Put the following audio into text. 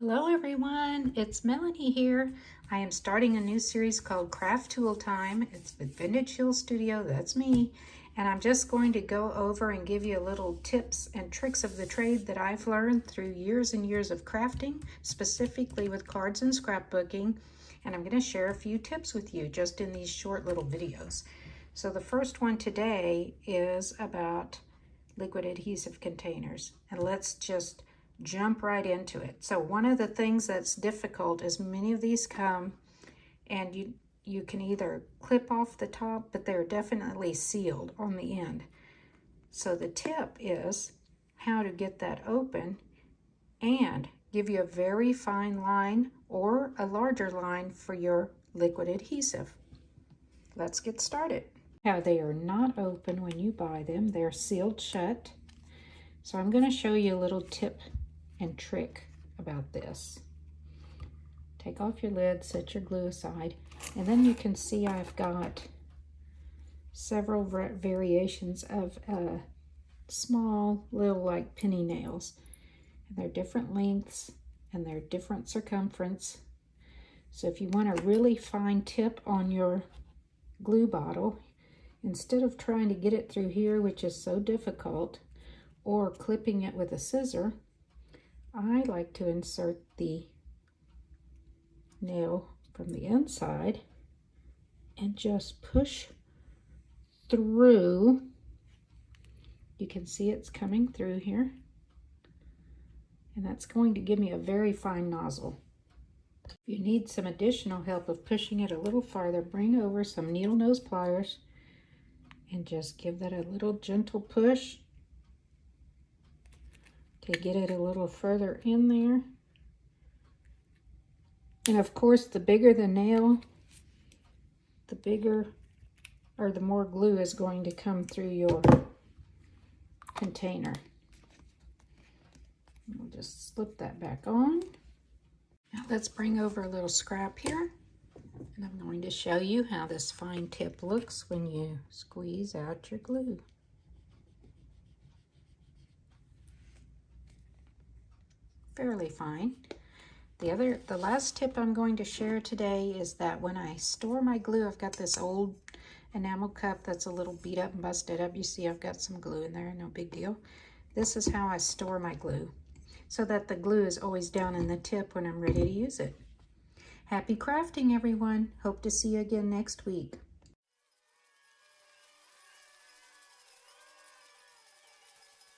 Hello everyone, it's Melanie here. I am starting a new series called Craft Tool Time. It's with Vintage Hill Studio, that's me. And I'm just going to go over and give you little tips and tricks of the trade that I've learned through years and years of crafting, specifically with cards and scrapbooking. And I'm going to share a few tips with you just in these short little videos. So the first one today is about liquid adhesive containers. And let's just jump right into it. So one of the things that's difficult is many of these come and you can either clip off the top, but they're definitely sealed on the end. So the tip is how to get that open and give you a very fine line or a larger line for your liquid adhesive. Let's get started. Now they are not open when you buy them, they're sealed shut. So I'm going to show you a little tip and trick about this. Take off your lid, set your glue aside, and then you can see I've got several variations of small little like penny nails, and they're different lengths and they're different circumference. So if you want a really fine tip on your glue bottle, instead of trying to get it through here, which is so difficult, or clipping it with a scissor, I like to insert the nail from the inside and just push through. You can see it's coming through here, and that's going to give me a very fine nozzle. If you need some additional help of pushing it a little farther, bring over some needle nose pliers and just give that a little gentle push to get it a little further in there. And of course, the bigger the nail, the bigger or the more glue is going to come through your container. We'll just slip that back on. Now let's bring over a little scrap here, and I'm going to show you how this fine tip looks when you squeeze out your glue. Fairly fine. The last tip I'm going to share today is that when I store my glue, I've got this old enamel cup that's a little beat up and busted up. You see I've got some glue in there, no big deal. This is how I store my glue, so that the glue is always down in the tip when I'm ready to use it. Happy crafting, everyone. Hope to see you again next week.